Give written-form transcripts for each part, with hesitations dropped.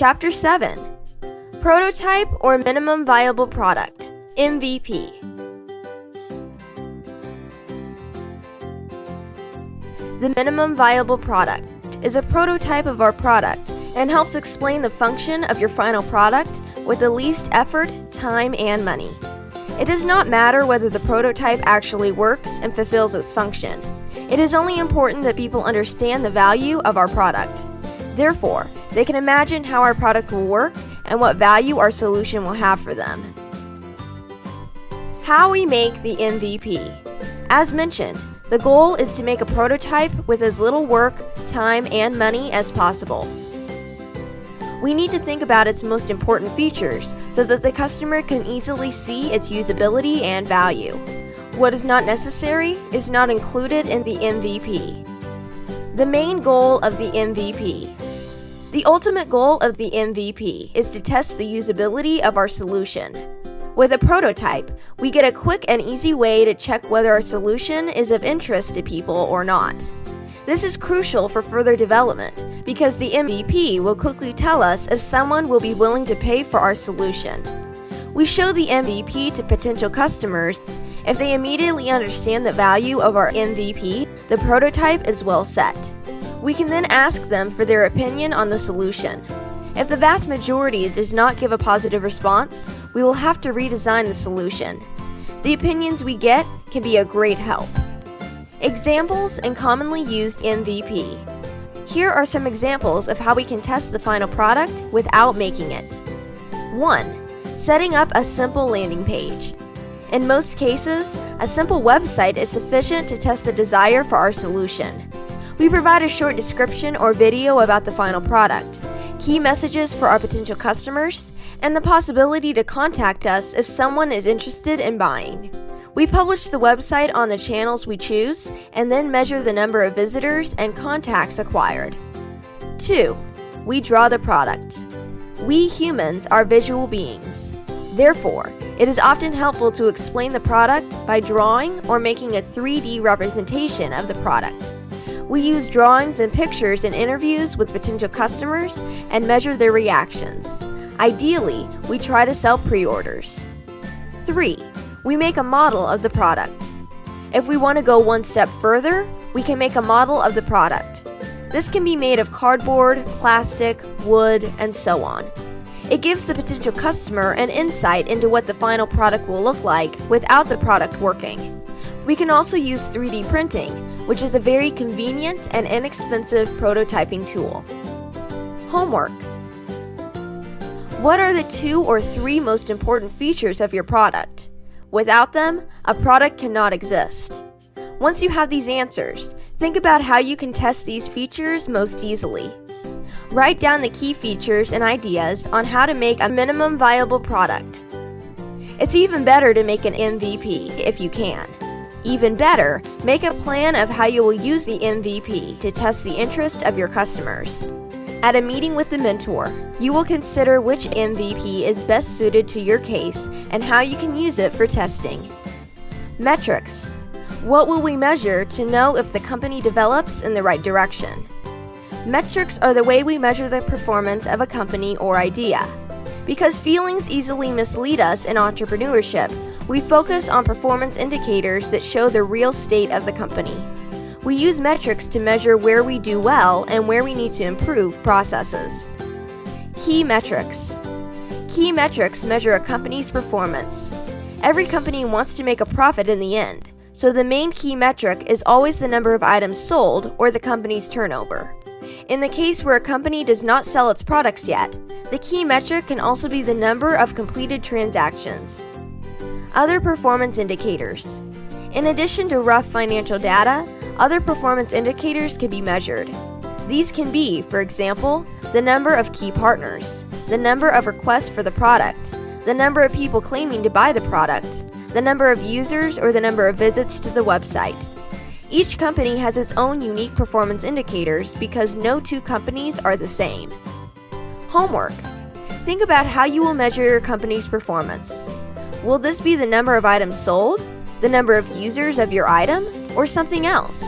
Chapter 7. Prototype or Minimum Viable Product, MVP. The minimum viable product is a prototype of our product and helps explain the function of your final product with the least effort, time, and money. It does not matter whether the prototype actually works and fulfills its function. It is only important that people understand the value of our product. Therefore, they can imagine how our product will work and what value our solution will have for them. How we make the MVP. As mentioned, the goal is to make a prototype with as little work, time, and money as possible. We need to think about its most important features so that the customer can easily see its usability and value. What is not necessary is not included in the MVP. The main goal of the MVP. The ultimate goal of the MVP is to test the usability of our solution. With a prototype, we get a quick and easy way to check whether our solution is of interest to people or not. This is crucial for further development because the MVP will quickly tell us if someone will be willing to pay for our solution. We show the MVP to potential customers. If they immediately understand the value of our MVP, the prototype is well set. We can then ask them for their opinion on the solution. If the vast majority does not give a positive response, we will have to redesign the solution. The opinions we get can be a great help. Examples and commonly used MVP. Here are some examples of how we can test the final product without making it. 1. Setting up a simple landing page. In most cases, a simple website is sufficient to test the desire for our solution. We provide a short description or video about the final product, key messages for our potential customers, and the possibility to contact us if someone is interested in buying. We publish the website on the channels we choose and then measure the number of visitors and contacts acquired. 2. We draw the product. We humans are visual beings. Therefore, it is often helpful to explain the product by drawing or making a 3D representation of the product. We use drawings and pictures in interviews with potential customers and measure their reactions. Ideally, we try to sell pre-orders. 3. We make a model of the product. If we want to go one step further, we can make a model of the product. This can be made of cardboard, plastic, wood, and so on. It gives the potential customer an insight into what the final product will look like without the product working. We can also use 3D printing, which is a very convenient and inexpensive prototyping tool. Homework. What are the 2 or 3 most important features of your product? Without them, a product cannot exist. Once you have these answers, think about how you can test these features most easily. Write down the key features and ideas on how to make a minimum viable product. It's even better to make an MVP if you can. Even better, make a plan of how you will use the MVP to test the interest of your customers. At a meeting with the mentor, you will consider which MVP is best suited to your case and how you can use it for testing. Metrics. What will we measure to know if the company develops in the right direction? Metrics are the way we measure the performance of a company or idea. Because feelings easily mislead us in entrepreneurship, we focus on performance indicators that show the real state of the company. We use metrics to measure where we do well and where we need to improve processes. Key metrics. Key metrics measure a company's performance. Every company wants to make a profit in the end, so the main key metric is always the number of items sold or the company's turnover. In the case where a company does not sell its products yet, the key metric can also be the number of completed transactions. Other performance indicators. In addition to rough financial data, other performance indicators can be measured. These can be, for example, the number of key partners, the number of requests for the product, the number of people claiming to buy the product, the number of users or the number of visits to the website. Each company has its own unique performance indicators because no 2 companies are the same. Homework. Think about how you will measure your company's performance. Will this be the number of items sold, the number of users of your item, or something else?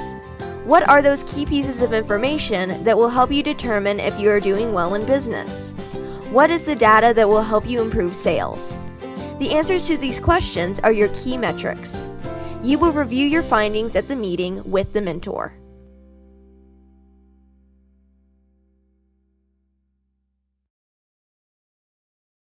What are those key pieces of information that will help you determine if you are doing well in business? What is the data that will help you improve sales? The answers to these questions are your key metrics. You will review your findings at the meeting with the mentor.